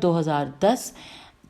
2010,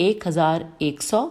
1100,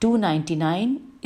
299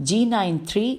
G93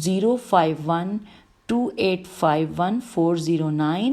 0512851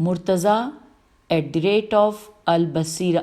murtaza@albasira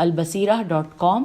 albasira.com।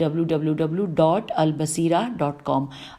www.albasira.com।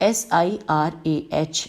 ALBASIRAH,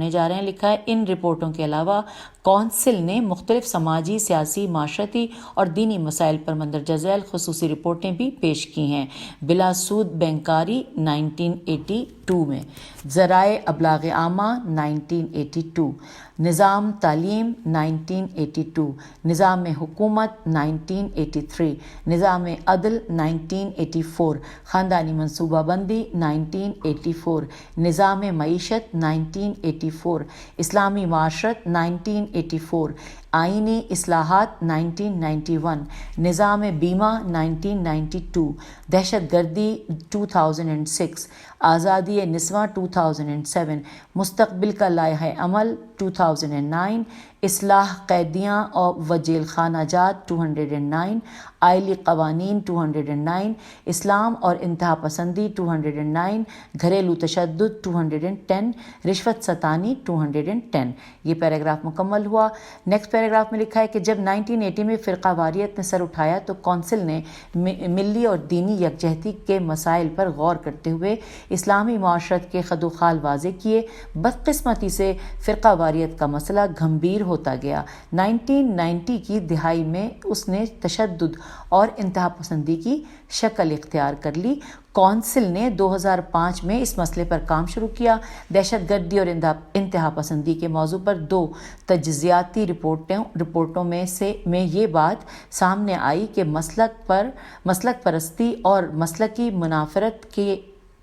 پڑھنے جا رہے ہیں. لکھا ہے ان رپورٹوں کے علاوہ کونسل نے مختلف سماجی، سیاسی، معاشرتی اور دینی مسائل پر مندرجہ ذیل خصوصی رپورٹیں بھی پیش کی ہیں. بلا سود بینکاری 1982 میں، ذرائع ابلاغ عامہ 1982، نظام تعلیم 1982، نظام حکومت 1983، نظام عدل 1984، خاندانی منصوبہ بندی 1984، نظام معیشت 1984، اسلامی معاشرت 1984، آئینی اصلاحات 1991، نظام بیمہ 1992، دہشت گردی 2006، آزادی نسواں 2007، مستقبل کا لائحہ عمل 2009، اصلاح قیدیاں و جیل خانہ جات 209، آئلی قوانین 209، اسلام اور انتہا پسندی 209، گھریلو تشدد 210، رشوت ستانی 210۔ یہ پیراگراف مکمل ہوا۔ نیکسٹ پیراگراف میں لکھا ہے کہ جب 1980 میں فرقہ واریت نے سر اٹھایا تو کونسل نے ملی اور دینی یکجہتی کے مسائل پر غور کرتے ہوئے اسلامی معاشرت کے خد و خال واضح کیے۔ بدقسمتی سے فرقہ واریت کا مسئلہ گھمبیر ہوتا گیا۔ 1990 کی دہائی میں اس نے تشدد اور انتہا پسندی کی شکل اختیار کر لی۔ کونسل نے 2005 میں اس مسئلے پر کام شروع کیا۔ دہشت گردی اور انتہا پسندی کے موضوع پر 2 تجزیاتی رپورٹوں میں یہ بات سامنے آئی کہ مسلک پرستی اور مسلکی منافرت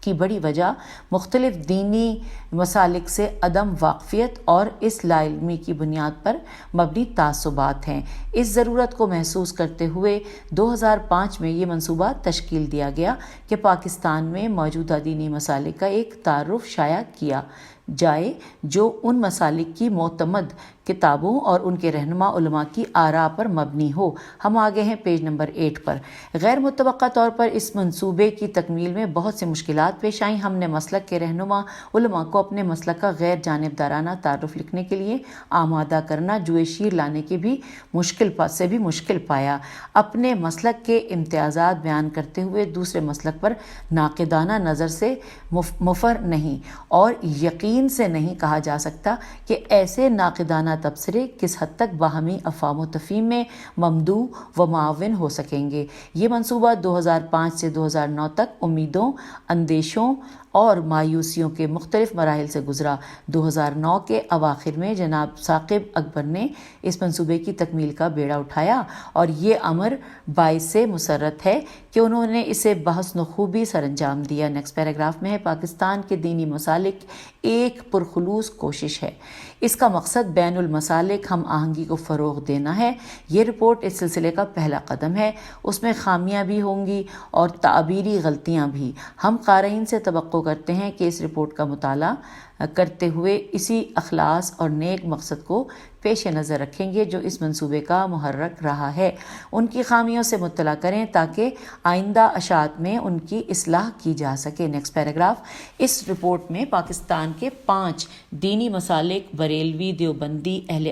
کی بڑی وجہ مختلف دینی مسالک سے عدم واقفیت اور اس لا علمی کی بنیاد پر مبنی تعصبات ہیں۔ اس ضرورت کو محسوس کرتے ہوئے 2005 میں یہ منصوبہ تشکیل دیا گیا کہ پاکستان میں موجودہ دینی مسالک کا ایک تعارف شائع کیا جائے جو ان مسالک کی معتمد کتابوں اور ان کے رہنما علماء کی آراء پر مبنی ہو۔ ہم آگے ہیں پیج نمبر 8 پر۔ غیر متوقع طور پر اس منصوبے کی تکمیل میں بہت سے مشکلات پیش آئیں۔ ہم نے مسلک کے رہنما علماء کو اپنے مسلک کا غیر جانبدارانہ تعارف لکھنے کے لیے آمادہ کرنا جوئے شیر لانے کے بھی مشکل پایا۔ اپنے مسلک کے امتیازات بیان کرتے ہوئے دوسرے مسلک پر ناقدانہ نظر سے مفر نہیں اور یقین سے نہیں کہا جا سکتا کہ ایسے ناقدانہ تبصرے کس حد تک باہمی افہام و تفہیم میں ممدوح و معاون ہو سکیں گے۔ یہ منصوبہ 2005 سے 2009 تک امیدوں، اندیشوں اور مایوسیوں کے مختلف مراحل سے گزرا۔ 2009 کے اواخر میں جناب ثاقب اکبر نے اس منصوبے کی تکمیل کا بیڑا اٹھایا اور یہ امر باعث مسرت ہے کہ انہوں نے اسے بحسن و خوبی سر انجام دیا۔ نیکسٹ پیراگراف میں ہے پاکستان کے دینی مسالک ایک پرخلوص کوشش ہے۔ اس کا مقصد بین المسالک ہم آہنگی کو فروغ دینا ہے۔ یہ رپورٹ اس سلسلے کا پہلا قدم ہے۔ اس میں خامیاں بھی ہوں گی اور تعبیری غلطیاں بھی۔ ہم قارئین سے توقع کرتے ہیں کہ اس رپورٹ کا مطالعہ کرتے ہوئے اسی اخلاص اور نیک مقصد کو پیش نظر رکھیں گے جو اس منصوبے کا محرک رہا ہے۔ ان کی خامیوں سے مطلع کریں تاکہ آئندہ اشاعت میں ان کی اصلاح کی جا سکے۔ Next paragraph. اس رپورٹ میں پاکستان کے 5 دینی مسالک بریلوی، دیوبندی، اہل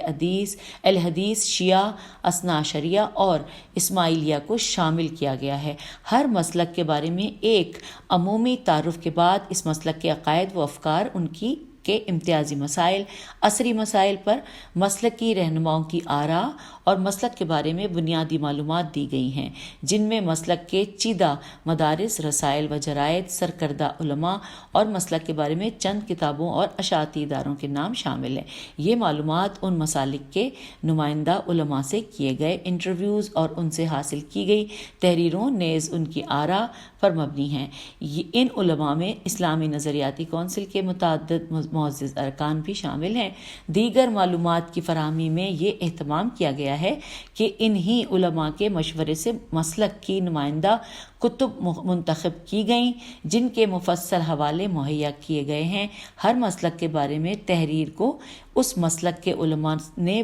حدیث، شیعہ، اثنا عشریہ اور اسماعیلیہ کو شامل کیا گیا ہے۔ ہر مسلک کے بارے میں ایک عمومی تعارف کے بعد اس مسلک کے عقائد و افکار، ان کے امتیازی مسائل، عصری مسائل پر مسلکی رہنماؤں کی آراء اور مسلک کے بارے میں بنیادی معلومات دی گئی ہیں، جن میں مسلک کے چیدہ مدارس، رسائل و جرائد، سرکردہ علماء اور مسلک کے بارے میں چند کتابوں اور اشاعتی اداروں کے نام شامل ہیں۔ یہ معلومات ان مسالک کے نمائندہ علماء سے کیے گئے انٹرویوز اور ان سے حاصل کی گئی تحریروں نیز ان کی آراء پر مبنی ہیں۔ ان علماء میں اسلامی نظریاتی کونسل کے متعدد معزز ارکان بھی شامل ہیں۔ دیگر معلومات کی فراہمی میں یہ اہتمام کیا گیا ہے کہ انہی علماء کے مشورے سے مسلک کی نمائندہ کتب منتخب کی گئیں جن کے مفصل حوالے مہیا کیے گئے ہیں۔ ہر مسلک کے بارے میں تحریر کو اس مسلک کے علماء نے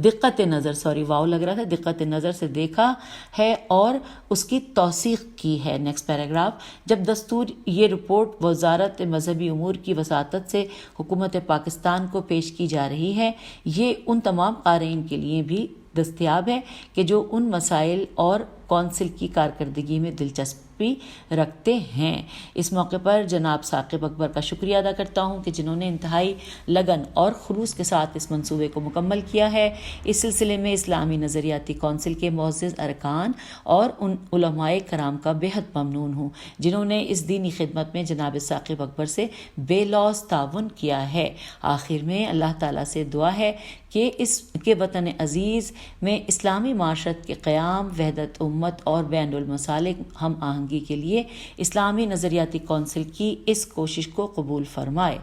دقت نظر سے دیکھا ہے اور اس کی توثیق کی ہے۔ Next paragraph. جب دستور یہ رپورٹ وزارت مذہبی امور کی وساطت سے حکومت پاکستان کو پیش کی جا رہی ہے، یہ ان تمام قارئین کے لیے بھی دستیاب ہے کہ جو ان مسائل اور کونسل کی کارکردگی میں دلچسپی بھی رکھتے ہیں۔ اس موقع پر جناب ثاقب اکبر کا شکریہ ادا کرتا ہوں کہ جنہوں نے انتہائی لگن اور خلوص کے ساتھ اس منصوبے کو مکمل کیا ہے۔ اس سلسلے میں اسلامی نظریاتی کونسل کے معزز ارکان اور ان علماء کرام کا بےحد ممنون ہوں جنہوں نے اس دینی خدمت میں جناب ثاقب اکبر سے بے لوث تعاون کیا ہے۔ آخر میں اللہ تعالیٰ سے دعا ہے کہ اس کے وطن عزیز میں اسلامی معاشرت کے قیام، وحدت امت اور بین المسالک ہم آہنگی کے لیے اسلامی نظریاتی کونسل کی اس کوشش کو قبول فرمائے۔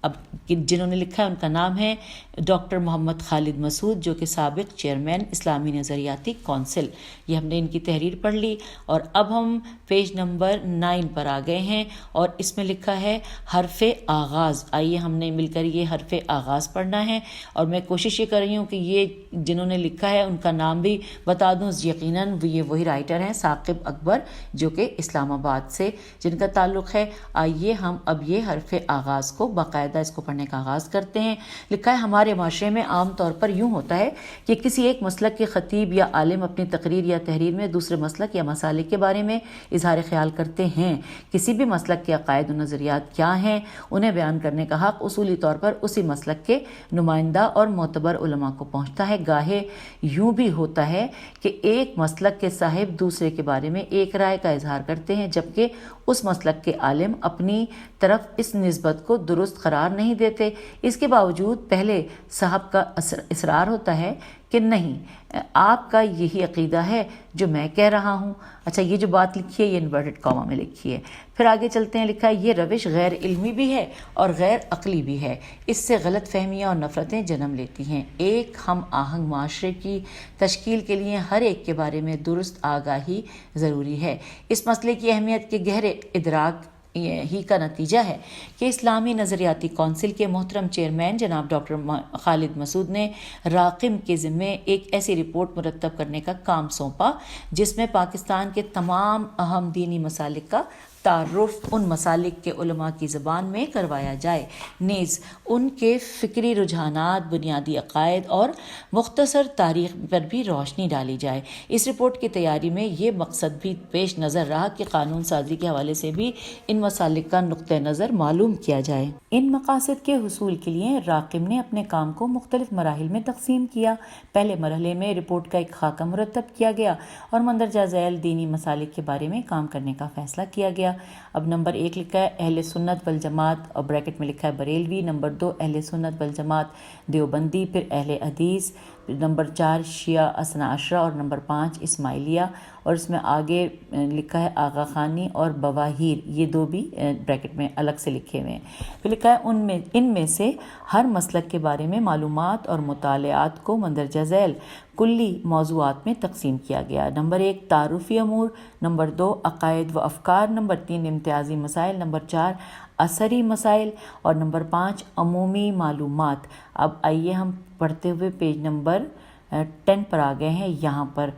اب جنہوں نے لکھا ہے ان کا نام ہے ڈاکٹر محمد خالد مسعود، جو کہ سابق چیئرمین اسلامی نظریاتی کونسل۔ یہ ہم نے ان کی تحریر پڑھ لی اور اب ہم پیج نمبر 9 پر آ گئے ہیں اور اس میں لکھا ہے حرف آغاز۔ آئیے ہم نے مل کر یہ حرف آغاز پڑھنا ہے، اور میں کوشش یہ کر رہی ہوں کہ یہ جنہوں نے لکھا ہے ان کا نام بھی بتا دوں۔ یقیناً یہ وہی رائٹر ہیں ثاقب اکبر، جو کہ اسلام آباد سے جن کا تعلق ہے۔ آئیے ہم اب یہ حرف آغاز کو باقاعدہ اس کو پڑھنے کا آغاز کرتے ہیں۔ لکھا ہے ہمارے معاشرے میں عام طور پر یوں ہوتا ہے کہ کسی ایک مسلک کے خطیب یا عالم اپنی تقریر یا تحریر میں دوسرے مسلک یا مسالک کے بارے میں اظہار خیال کرتے ہیں۔ کسی بھی مسلک کے عقائد و نظریات کیا ہیں، انہیں بیان کرنے کا حق اصولی طور پر اسی مسلک کے نمائندہ اور معتبر علماء کو پہنچتا ہے۔ گاہے یوں بھی ہوتا ہے کہ ایک مسلک کے صاحب دوسرے کے بارے میں ایک رائے کا اظہار کرتے ہیں، جبکہ اس مسلک کے عالم اپنی طرف اس نسبت کو درست قرار نہیں دیتے۔ اس کے باوجود پہلے صاحب کا اصرار ہوتا ہے کہ نہیں، آپ کا یہی عقیدہ ہے جو میں کہہ رہا ہوں۔ اچھا، یہ جو بات لکھی ہے یہ انورٹڈ کاما میں لکھی ہے۔ پھر آگے چلتے ہیں، لکھا ہے یہ روش غیر علمی بھی ہے اور غیر عقلی بھی ہے۔ اس سے غلط فہمیاں اور نفرتیں جنم لیتی ہیں۔ ایک ہم آہنگ معاشرے کی تشکیل کے لیے ہر ایک کے بارے میں درست آگاہی ضروری ہے۔ اس مسئلے کی اہمیت کے گہرے ادراک ہی کا نتیجہ ہے کہ اسلامی نظریاتی کونسل کے محترم چیئرمین جناب ڈاکٹر خالد مسعود نے راقم کے ذمے ایک ایسی رپورٹ مرتب کرنے کا کام سونپا جس میں پاکستان کے تمام اہم دینی مسالک کا تعارف ان مسالک کے علماء کی زبان میں کروایا جائے، نیز ان کے فکری رجحانات، بنیادی عقائد اور مختصر تاریخ پر بھی روشنی ڈالی جائے۔ اس رپورٹ کی تیاری میں یہ مقصد بھی پیش نظر رہا کہ قانون سازی کے حوالے سے بھی ان مسالک کا نقطہ نظر معلوم کیا جائے۔ ان مقاصد کے حصول کے لیے راقم نے اپنے کام کو مختلف مراحل میں تقسیم کیا۔ پہلے مرحلے میں رپورٹ کا ایک خاکہ مرتب کیا گیا اور مندرجہ ذیل دینی مسالک کے بارے میں کام کرنے کا فیصلہ کیا گیا۔ اب نمبر 1 لکھا ہے اہل سنت والجماعت اور بریکٹ میں لکھا ہے بریلوی، نمبر 2 اہل سنت والجماعت دیوبندی، پھر اہل حدیث، نمبر 4 شیعہ اثنا عشرہ اور نمبر 5 اسماعیلیہ، اور اس میں آگے لکھا ہے آغا خانی اور بواہیر، یہ دو بھی بریکٹ میں الگ سے لکھے ہوئے ہیں۔ پھر لکھا ہے ان میں سے ہر مسلک کے بارے میں معلومات اور مطالعات کو مندرجہ ذیل کلی موضوعات میں تقسیم کیا گیا۔ نمبر 1 تعارفی امور، نمبر 2 عقائد و افکار، نمبر 3 امتیازی مسائل، نمبر 4 اثری مسائل اور نمبر 5 عمومی معلومات۔ اب آئیے ہم پڑھتے ہوئے پیج نمبر 10 پر آ گئے ہیں۔ یہاں پر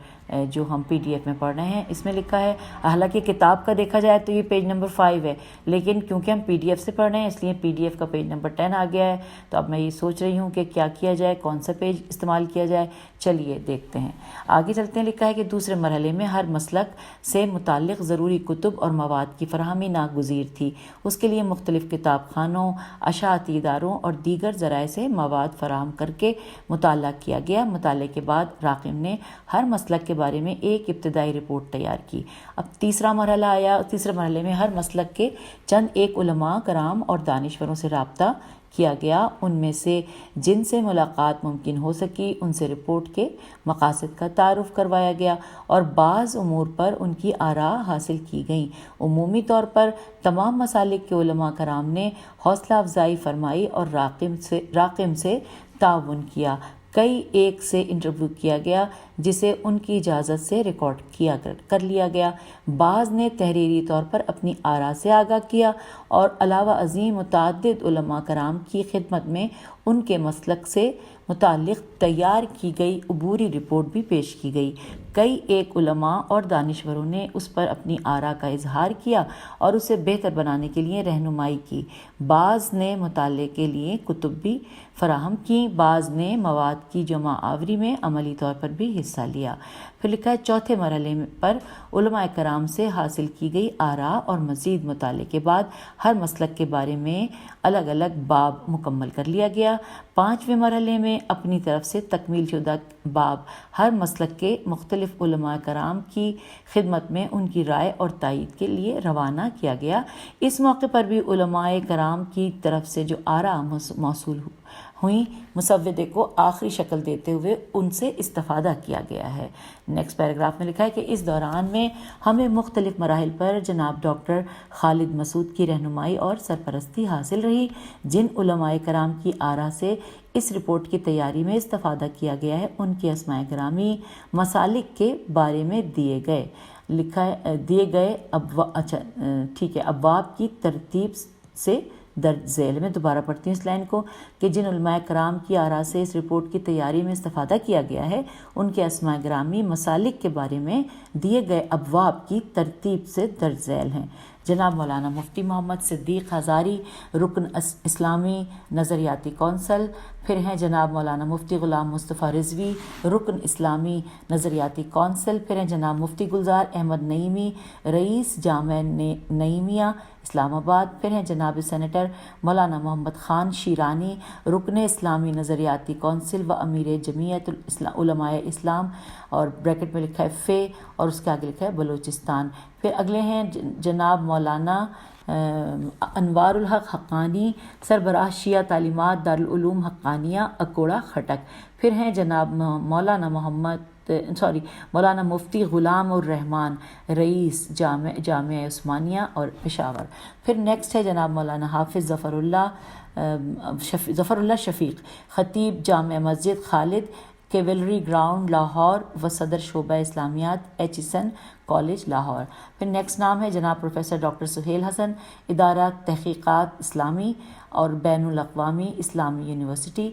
جو ہم پی ڈی ایف میں پڑھ رہے ہیں اس میں لکھا ہے، حالانکہ کتاب کا دیکھا جائے تو یہ پیج نمبر 5 ہے، لیکن کیونکہ ہم پی ڈی ایف سے پڑھ رہے ہیں اس لیے پی ڈی ایف کا پیج نمبر 10 آ گیا ہے۔ تو اب میں یہ سوچ رہی ہوں کہ کیا کیا جائے، کون سا پیج استعمال کیا جائے۔ چلیے دیکھتے ہیں، آگے چلتے ہیں۔ لکھا ہے کہ دوسرے مرحلے میں ہر مسلک سے متعلق ضروری کتب اور مواد کی فراہمی ناگزیر تھی۔ اس کے لیے مختلف کتاب خانوں، اشاعتی اداروں اور دیگر ذرائع سے مواد فراہم کر کے مطالعہ کیا گیا۔ مطالعے کے بعد راقم نے ہر مسلک کے بارے میں ایک ابتدائی رپورٹ تیار کی۔ اب تیسرا مرحلہ آیا۔ تیسرے مرحلے میں ہر مسلک کے چند ایک علماء کرام اور دانشوروں سے رابطہ کیا گیا، ان میں سے جن سے ملاقات ممکن ہو سکی ان سے رپورٹ کے مقاصد کا تعارف کروایا گیا اور بعض امور پر ان کی آراء حاصل کی گئیں۔ عمومی طور پر تمام مسالک کے علماء کرام نے حوصلہ افزائی فرمائی اور راقم سے تعاون کیا۔ کئی ایک سے انٹرویو کیا گیا جسے ان کی اجازت سے ریکارڈ کر لیا گیا۔ بعض نے تحریری طور پر اپنی آراء سے آگاہ کیا اور علاوہ ازیں متعدد علماء کرام کی خدمت میں ان کے مسلک سے متعلق تیار کی گئی عبوری رپورٹ بھی پیش کی گئی۔ کئی ایک علماء اور دانشوروں نے اس پر اپنی آراء کا اظہار کیا اور اسے بہتر بنانے کے لیے رہنمائی کی۔ بعض نے مطالعے کے لیے کتب بھی فراہم کیں، بعض نے مواد کی جمع آوری میں عملی طور پر بھی حصہ لیا۔ پھر لکھا ہے چوتھے مرحلے پر علماء کرام سے حاصل کی گئی آراء اور مزید مطالعے کے بعد ہر مسلک کے بارے میں الگ الگ باب مکمل کر لیا گیا۔ پانچویں مرحلے میں اپنی طرف سے تکمیل شدہ باب ہر مسلک کے مختلف علماء کرام کی خدمت میں ان کی رائے اور تائید کے لیے روانہ کیا گیا۔ اس موقع پر بھی علماء کرام کی طرف سے جو آراء موصول ہوئیں، مسودے کو آخری شکل دیتے ہوئے ان سے استفادہ کیا گیا ہے۔ نیکسٹ پیراگراف میں لکھا ہے کہ اس دوران میں ہمیں مختلف مراحل پر جناب ڈاکٹر خالد مسعود کی رہنمائی اور سرپرستی حاصل رہی۔ جن علماء کرام کی آراء سے اس رپورٹ کی تیاری میں استفادہ کیا گیا ہے، ان کے اسماء گرامی مسالک کے بارے میں دیے گئے ابواب کی ترتیب سے درج ذیل۔ میں دوبارہ پڑھتی ہوں اس لائن کو کہ جن علماء کرام کی آراء سے اس رپورٹ کی تیاری میں استفادہ کیا گیا ہے، ان کے اسماء گرامی مسالک کے بارے میں دیے گئے ابواب کی ترتیب سے درج ذیل ہیں۔ جناب مولانا مفتی محمد صدیق ہزاری، رکن اسلامی نظریاتی کونسل۔ پھر ہیں جناب مولانا مفتی غلام مصطفیٰ رضوی، رکن اسلامی نظریاتی کونسل۔ پھر ہیں جناب مفتی گلزار احمد نعیمی، رئیس جامعہ نعیمیہ اسلام آباد۔ پھر ہیں جناب سینیٹر مولانا محمد خان شیرانی، رکن اسلامی نظریاتی کونسل و امیر جمعیت علماء اسلام، اور بریکٹ میں لکھا ہے فے، اور اس کے آگے لکھا ہے بلوچستان۔ پھر اگلے ہیں جناب مولانا انوار الحق حقانی، سربراہ شیعہ تعلیمات دارالعلوم حقانیہ اکوڑہ خٹک۔ پھر ہیں جناب مولانا مفتی غلام الرحمان، رئیس جامعہ عثمانیہ اور پشاور۔ پھر نیکسٹ ہے جناب مولانا حافظ ظفر اللہ شفیق، خطیب جامع مسجد خالد کیولری گراؤنڈ لاہور و صدر شعبہ اسلامیات ایچیسن کالج لاہور۔ پھر نیکسٹ نام ہے جناب پروفیسر ڈاکٹر سہیل حسن، ادارہ تحقیقات اسلامی اور بین الاقوامی اسلامی یونیورسٹی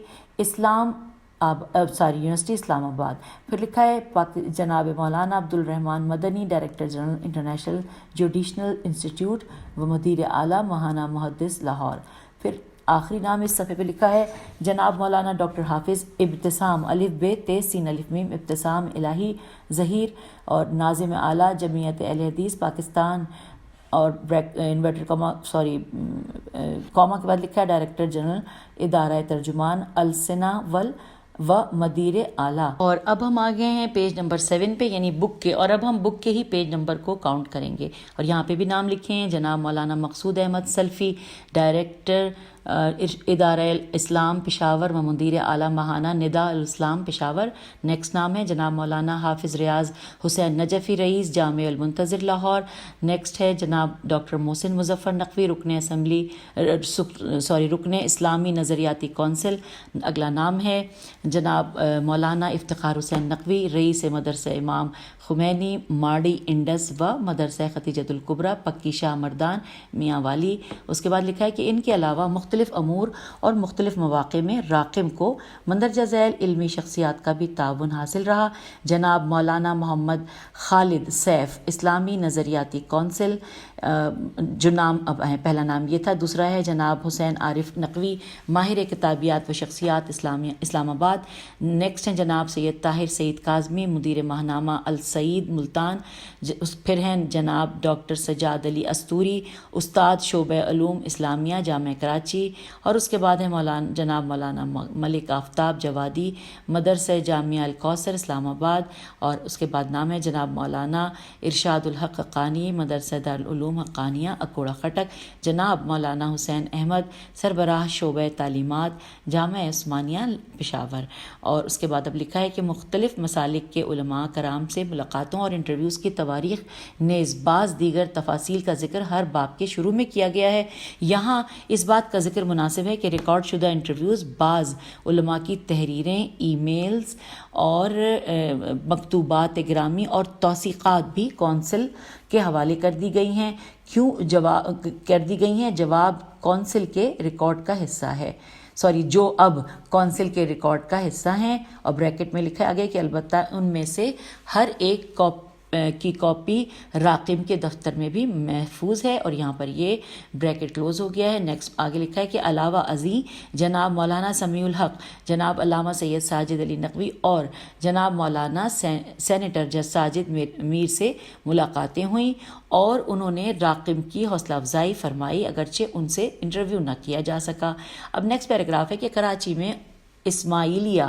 یونیورسٹی اسلام آباد۔ پھر لکھا ہے جناب مولانا عبد الرحمان مدنی، director general international judicial institute و مدیر اعلیٰ ماہانہ محدث لاہور۔ پھر آخری نام اس صفحے پہ لکھا ہے جناب مولانا ڈاکٹر حافظ ابتسام الف ب ت س الف م ابتسام الہی ظہیر، اور ناظم اعلیٰ جمعیت اہل حدیث پاکستان، اور کاما کے بعد لکھا ہے ڈائریکٹر جنرل ادارہ ترجمان السنہ و مدیر اعلیٰ۔ اور اب ہم آ گئے ہیں پیج نمبر 7 پہ، یعنی بک کے، اور اب ہم بک کے ہی پیج نمبر کو کاؤنٹ کریں گے، اور یہاں پہ بھی نام لکھے ہیں جناب مولانا مقصود احمد سلفی، ڈائریکٹر ادارہ اسلام پشاور و مدیر اعلیٰ ماہانہ نداء الاسلام پشاور۔ نیکسٹ نام ہے جناب مولانا حافظ ریاض حسین نجفی، رئیس جامع المنتظر لاہور۔ نیکسٹ ہے جناب ڈاکٹر محسن مظفر نقوی، رکن اسلامی نظریاتی کونسل۔ اگلا نام ہے جناب مولانا افتخار حسین نقوی، رئیس مدرسہ امام خمینی ماڑی انڈس و مدرسہ ختیجۃ الکبریٰ پکی شاہ مردان میاں والی۔ اس کے بعد لکھا ہے کہ ان کے علاوہ مختلف امور اور مختلف مواقع میں راقم کو مندرجہ ذیل علمی شخصیات کا بھی تعاون حاصل رہا۔ جناب مولانا محمد خالد سیف، اسلامی نظریاتی کونسل، جو نام اب ہے، پہلا نام یہ تھا۔ دوسرا ہے جناب حسین عارف نقوی، ماہر کتابیات و شخصیات اسلام آباد۔ نیکسٹ ہیں جناب سید طاہر سعید کاظمی، مدیر ماہنامہ السعید ملتان۔ پھر ہیں جناب ڈاکٹر سجاد علی استوری، استاد شعبہ علوم اسلامیہ جامعہ کراچی۔ اور اس کے بعد ہے جناب مولانا ملک آفتاب جوادی، مدرسہ جامعہ الکوثر اسلام آباد۔ اور اس کے بعد نام ہے جناب مولانا ارشاد الحق حقانی، مدرسہ دارالعلوم حقانیہ اکوڑہ خٹک۔ جناب مولانا حسین احمد، سربراہ شعبہ تعلیمات جامعہ عثمانیہ پشاور۔ اور اس کے بعد اب لکھا ہے کہ مختلف مسالک کے علماء کرام سے ملاقاتوں اور انٹرویوز کی تواریخ نیز بعض دیگر تفاصیل کا ذکر ہر باب کے شروع میں کیا گیا ہے۔ یہاں اس بات کا ذکر مناسب ہے کہ ریکارڈ شدہ انٹرویوز، بعض علماء کی تحریریں، ای میلز اور مکتوبات گرامی اور توثیقات بھی کونسل کے حوالے کر دی گئی ہیں۔ جواب کونسل کے ریکارڈ کا حصہ ہے۔ جو اب کونسل کے ریکارڈ کا حصہ ہیں، اور بریکٹ میں لکھا گیا کہ البتہ ان میں سے ہر ایک کی کاپی راقم کے دفتر میں بھی محفوظ ہے، اور یہاں پر یہ بریکٹ کلوز ہو گیا ہے۔ نیکسٹ آگے لکھا ہے کہ علاوہ ازیں جناب مولانا سمیع الحق، جناب علامہ سید ساجد علی نقوی اور جناب مولانا سینیٹر جج ساجد میر سے ملاقاتیں ہوئیں اور انہوں نے راقم کی حوصلہ افزائی فرمائی، اگرچہ ان سے انٹرویو نہ کیا جا سکا۔ اب نیکسٹ پیراگراف ہے کہ کراچی میں اسماعیلیہ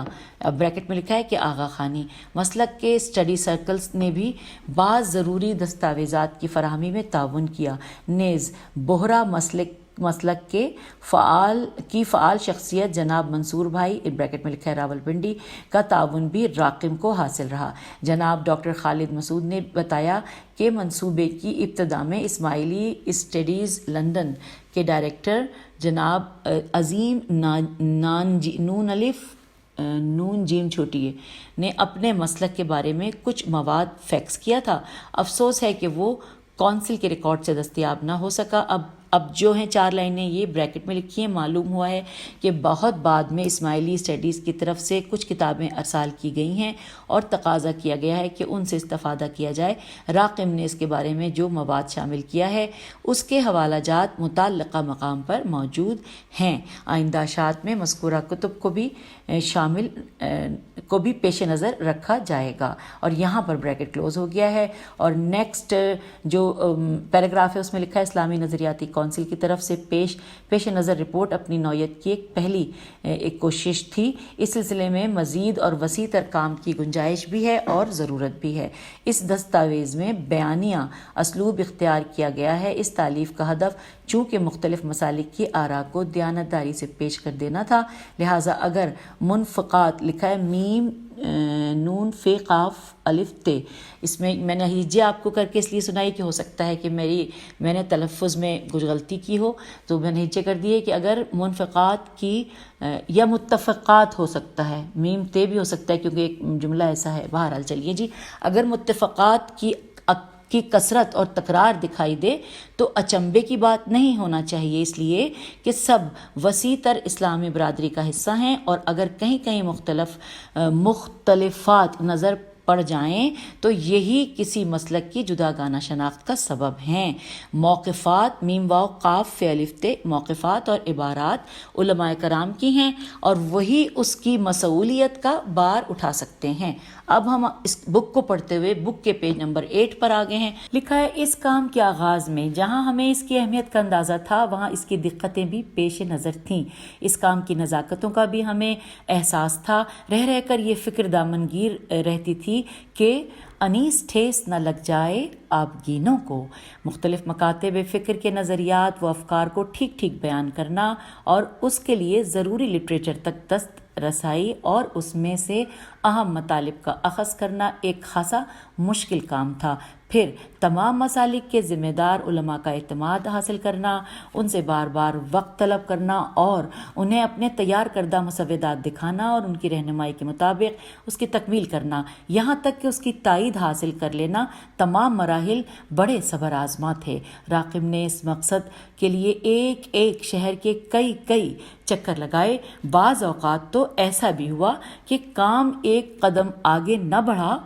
بریکٹ میں لکھا ہے کہ آغا خانی مسلک کے اسٹڈی سرکلز نے بھی بعض ضروری دستاویزات کی فراہمی میں تعاون کیا، نیز بہرہ مسلک کے فعال شخصیت جناب منصور بھائی بریکٹ میں لکھا ہے راولپنڈی کا تعاون بھی راقم کو حاصل رہا۔ جناب ڈاکٹر خالد مسعود نے بتایا کہ منصوبے کی ابتدا میں اسماعیلی اسٹڈیز لندن کے ڈائریکٹر جناب عظیم نون جیم چھوٹیے نے اپنے مسلک کے بارے میں کچھ مواد فیکس کیا تھا۔ افسوس ہے کہ وہ کونسل کے ریکارڈ سے دستیاب نہ ہو سکا۔ اب جو ہیں 4 لائنیں یہ بریکٹ میں لکھی ہیں۔ معلوم ہوا ہے کہ بہت بعد میں اسماعیلی اسٹڈیز کی طرف سے کچھ کتابیں ارسال کی گئی ہیں اور تقاضا کیا گیا ہے کہ ان سے استفادہ کیا جائے۔ راقم نے اس کے بارے میں جو مواد شامل کیا ہے اس کے حوالہ جات متعلقہ مقام پر موجود ہیں۔ آئندہ اشاعت میں مذکورہ کتب کو بھی پیش نظر رکھا جائے گا، اور یہاں پر بریکٹ کلوز ہو گیا ہے۔ اور نیکسٹ جو پیراگراف ہے اس میں لکھا ہے اسلامی نظریاتی کونسل کی طرف سے پیش نظر رپورٹ اپنی نوعیت کی ایک کوشش تھی۔ اس سلسلے میں مزید اور وسیع تر کام کی گنجائش بھی ہے اور ضرورت بھی ہے۔ اس دستاویز میں بیانیہ اسلوب اختیار کیا گیا ہے۔ اس تالیف کا ہدف چونکہ مختلف مسالک کی آراء کو دیانتداری سے پیش کر دینا تھا، لہٰذا اگر منفقات لکھا ہے میم نون فے قاف الف تے، اس میں نے ہجے آپ کو کر کے اس لیے سنائی کہ ہو سکتا ہے کہ میں نے تلفظ میں کچھ غلطی کی ہو، تو میں نے ہجے کر دیے کہ اگر منفقات کی یا متفقات ہو سکتا ہے، میم تے بھی ہو سکتا ہے کیونکہ ایک جملہ ایسا ہے۔ بہرحال چلیے جی، اگر متفقات کی کثرت اور تکرار دکھائی دے تو اچنبے کی بات نہیں ہونا چاہیے، اس لیے کہ سب وسیع تر اسلامی برادری کا حصہ ہیں، اور اگر کہیں مختلفات نظر پڑ جائیں تو یہی کسی مسلک کی جداگانہ شناخت کا سبب ہیں۔ موقفات میم واو قاف فے الف تے، موقفات اور عبارات علماء کرام کی ہیں اور وہی اس کی مسئولیت کا بار اٹھا سکتے ہیں۔ اب ہم اس بک کو پڑھتے ہوئے بک کے پیج نمبر 8 پر آگے ہیں۔ لکھا ہے اس کام کے آغاز میں جہاں ہمیں اس کی اہمیت کا اندازہ تھا وہاں اس کی دقتیں بھی پیش نظر تھیں۔ اس کام کی نزاکتوں کا بھی ہمیں احساس تھا۔ رہ کر یہ فکر دامنگیر رہتی تھی کہ انیس ٹھیس نہ لگ جائے آبگینوں کو۔ مختلف مکاتب فکر کے نظریات و افکار کو ٹھیک بیان کرنا اور اس کے لیے ضروری لٹریچر تک دست رسائی اور اس میں سے اہم مطالب کا اخذ کرنا ایک خاصا مشکل کام تھا۔ پھر تمام مسالک کے ذمہ دار علماء کا اعتماد حاصل کرنا، ان سے بار بار وقت طلب کرنا اور انہیں اپنے تیار کردہ مسودات دکھانا اور ان کی رہنمائی کے مطابق اس کی تکمیل کرنا، یہاں تک کہ اس کی تائید حاصل کر لینا، تمام مراحل بڑے صبر آزما تھے۔ راقم نے اس مقصد کے لیے ایک شہر کے کئی چکر لگائے۔ بعض اوقات تو ایسا بھی ہوا کہ کام ایک قدم آگے نہ بڑھا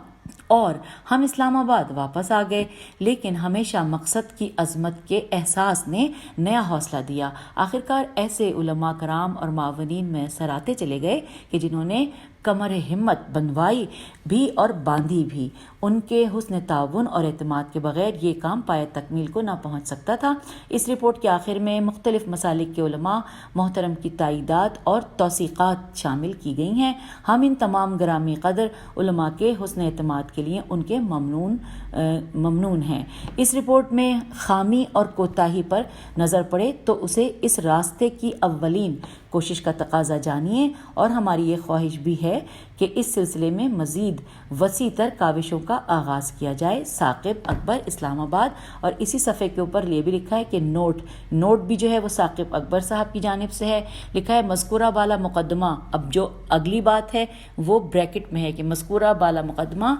اور ہم اسلام آباد واپس آ گئے، لیکن ہمیشہ مقصد کی عظمت کے احساس نے نیا حوصلہ دیا۔ آخرکار ایسے علماء کرام اور معاونین میسر آتے چلے گئے کہ جنہوں نے کمر ہمت بندوائی بھی اور باندھی بھی۔ ان کے حسن تعاون اور اعتماد کے بغیر یہ کام پایہ تکمیل کو نہ پہنچ سکتا تھا۔ اس رپورٹ کے آخر میں مختلف مسالک کے علماء محترم کی تائیدات اور توثیقات شامل کی گئی ہیں۔ ہم ان تمام گرامی قدر علماء کے حسن اعتماد کے لیے ان کے ممنون ہیں۔ اس رپورٹ میں خامی اور کوتاہی پر نظر پڑے تو اسے اس راستے کی اولین کوشش کا تقاضا جانیے، اور ہماری یہ خواہش بھی ہے کہ اس سلسلے میں مزید وسیع تر کاوشوں کا آغاز کیا جائے۔ ثاقب اکبر، اسلام آباد۔ اور اسی صفحے کے اوپر یہ بھی لکھا ہے کہ نوٹ بھی جو ہے وہ ثاقب اکبر صاحب کی جانب سے ہے۔ لکھا ہے مذکورہ بالا مقدمہ، اب جو اگلی بات ہے وہ بریکٹ میں ہے کہ مذکورہ بالا مقدمہ،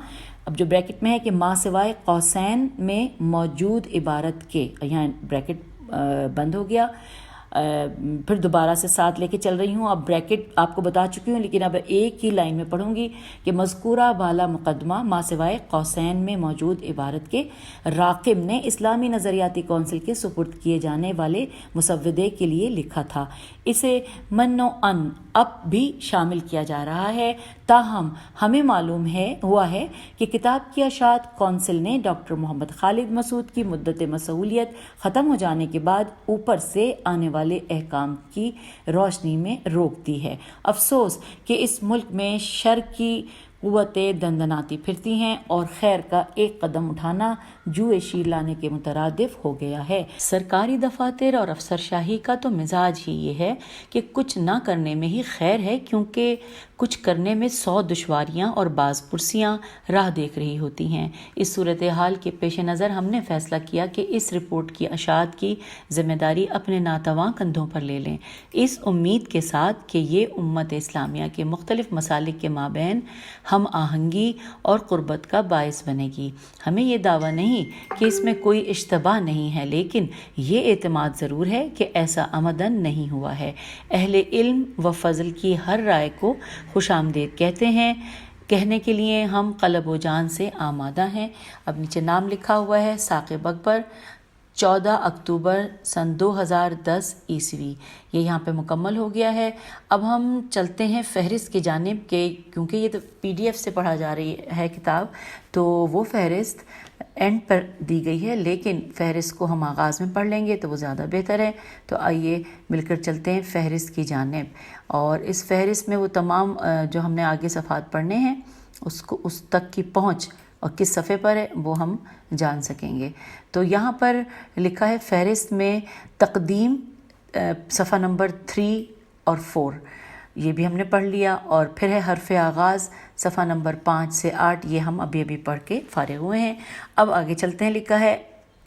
اب جو بریکٹ میں ہے کہ ما سوائے قوسین میں موجود عبارت کے، یہاں بریکٹ بند ہو گیا، پھر دوبارہ سے ساتھ لے کے چل رہی ہوں. اب بریکٹ آپ کو بتا چکی ہوں لیکن اب ایک ہی لائن میں پڑھوں گی کہ مذکورہ بالا مقدمہ ما سوائے قوسین میں موجود عبارت کے راقم نے اسلامی نظریاتی کونسل کے سپرد کیے جانے والے مسودے کے لیے لکھا تھا. اسے من و ان اب بھی شامل کیا جا رہا ہے. تاہم ہمیں معلوم ہوا ہے کہ کتاب کی اشاعت کونسل نے ڈاکٹر محمد خالد مسعود کی مدت مسئولیت ختم ہو جانے کے بعد اوپر سے آنے والے احکام کی روشنی میں روک دی ہے. افسوس کہ اس ملک میں شر کی قوتیں دندناتی پھرتی ہیں اور خیر کا ایک قدم اٹھانا جوئے شیر لانے کے مترادف ہو گیا ہے. سرکاری دفاتر اور افسرشاہی کا تو مزاج ہی یہ ہے کہ کچھ نہ کرنے میں ہی خیر ہے، کیونکہ کچھ کرنے میں 100 دشواریاں اور بعض کرسیاں راہ دیکھ رہی ہوتی ہیں. اس صورتحال کے پیش نظر ہم نے فیصلہ کیا کہ اس رپورٹ کی اشاعت کی ذمہ داری اپنے ناتواں کندھوں پر لے لیں، اس امید کے ساتھ کہ یہ امت اسلامیہ کے مختلف مسالک کے مابین ہم آہنگی اور قربت کا باعث بنے گی. ہمیں یہ دعویٰ نہیں کہ اس میں کوئی اشتباہ نہیں ہے، لیکن یہ اعتماد ضرور ہے کہ ایسا عمدن نہیں ہوا ہے. اہل علم و فضل کی ہر رائے کو خوش آمدید کہتے ہیں. کہنے کے لیے ہم قلب و جان سے آمادہ ہیں. اب نیچے نام لکھا ہوا ہے ثاقب اکبر، 14 اکتوبر سن 2010 عیسوی. یہ یہاں پہ مکمل ہو گیا ہے. اب ہم چلتے ہیں فہرست کی جانب کے، کیونکہ یہ تو PDF سے پڑھا جا رہی ہے کتاب، تو وہ فہرست اینڈ پر دی گئی ہے، لیکن فہرست کو ہم آغاز میں پڑھ لیں گے تو وہ زیادہ بہتر ہے. تو آئیے مل کر چلتے ہیں فہرست کی جانب، اور اس فہرست میں وہ تمام جو ہم نے آگے صفحات پڑھنے ہیں اس تک کی پہنچ اور کس صفحے پر ہے وہ ہم جان سکیں گے. تو یہاں پر لکھا ہے فہرست میں تقدیم صفحہ نمبر 3 اور 4، یہ بھی ہم نے پڑھ لیا. اور پھر ہے حرف آغاز صفحہ نمبر 5 سے 8، یہ ہم ابھی پڑھ کے فارغ ہوئے ہیں. اب آگے چلتے ہیں. لکھا ہے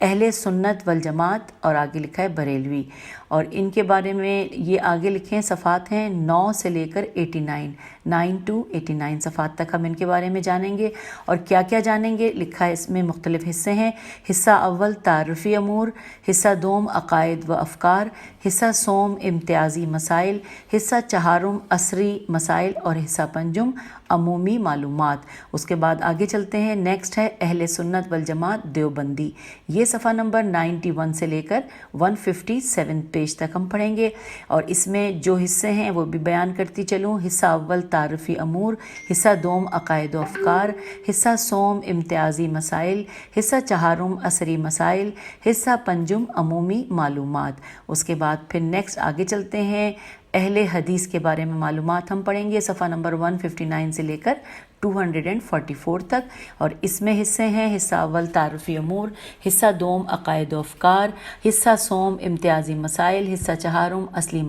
اہل سنت والجماعت اور آگے لکھا ہے بریلوی، اور ان کے بارے میں یہ آگے لکھے ہیں صفحات ہیں 9 سے لے کر 89، 9 to 89 صفحات تک ہم ان کے بارے میں جانیں گے. اور کیا کیا جانیں گے؟ لکھا ہے اس میں مختلف حصے ہیں. حصہ اول تعارفی امور، حصہ دوم عقائد و افکار، حصہ سوم امتیازی مسائل، حصہ چہارم عصری مسائل اور حصہ پنجم عمومی معلومات. اس کے بعد آگے چلتے ہیں. نیکسٹ ہے اہل سنت والجماعت دیوبندی، یہ صفحہ نمبر 91 سے لے کر 157 پیج تک ہم پڑھیں گے. اور اس میں جو حصے ہیں وہ بھی بیان کرتی چلوں. حصہ اول تعارفی امور، حصہ دوم عقائد و افکار، حصہ سوم امتیازی مسائل، حصہ چہارم عصری مسائل، حصہ پنجم عمومی معلومات. اس کے بعد پھر نیکسٹ آگے چلتے ہیں. اہل حدیث کے بارے میں معلومات ہم پڑھیں گے صفحہ نمبر 159 سے لے کر 244 تک. اور اس میں حصے ہیں حصہ اول تعارفی امور، حصہ دوم عقائد و افکار، حصہ سوم امتیازی مسائل، حصہ چہارم عصری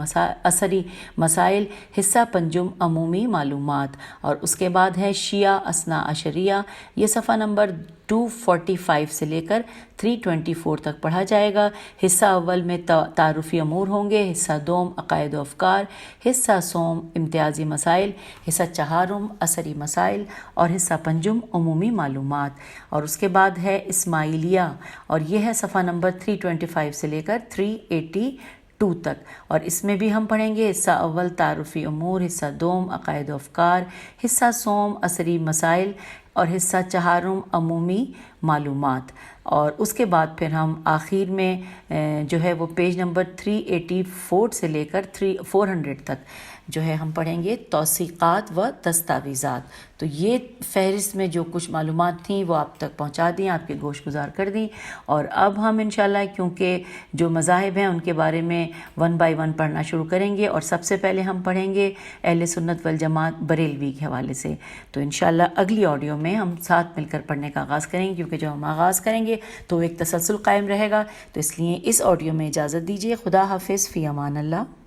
مسائل، حصہ پنجم عمومی معلومات. اور اس کے بعد ہے شیعہ اثنا عشریہ، یہ صفحہ نمبر 245 سے لے کر 324 تک پڑھا جائے گا. حصہ اول میں تعارفی امور ہوں گے، حصہ دوم عقائد و افکار، حصہ سوم امتیازی مسائل، حصہ چہارم عصری مسائل اور حصہ پنجم عمومی معلومات. اور اس کے بعد ہے اسماعیلیہ، اور یہ ہے صفحہ نمبر 325 سے لے کر 382 تک. اور اس میں بھی ہم پڑھیں گے حصہ اول تعارفی امور، حصہ دوم عقائد و افکار، حصہ سوم عصری مسائل اور حصہ چہارم عمومی معلومات. اور اس کے بعد پھر ہم آخر میں جو ہے وہ پیج نمبر 384 سے لے کر 400 تک جو ہے ہم پڑھیں گے توثیقات و دستاویزات. تو یہ فہرست میں جو کچھ معلومات تھیں وہ آپ تک پہنچا دیں، آپ کے گوش گزار کر دیں. اور اب ہم انشاءاللہ کیونکہ جو مذاہب ہیں ان کے بارے میں 1 by 1 پڑھنا شروع کریں گے، اور سب سے پہلے ہم پڑھیں گے اہل سنت والجماعت بریلوی کے حوالے سے. تو انشاءاللہ اگلی آڈیو میں ہم ساتھ مل کر پڑھنے کا آغاز کریں گے، کیونکہ جو ہم آغاز کریں گے تو ایک تسلسل قائم رہے گا. تو اس لیے اس آڈیو میں اجازت دیجیے. خدا حافظ، فی امان اللہ.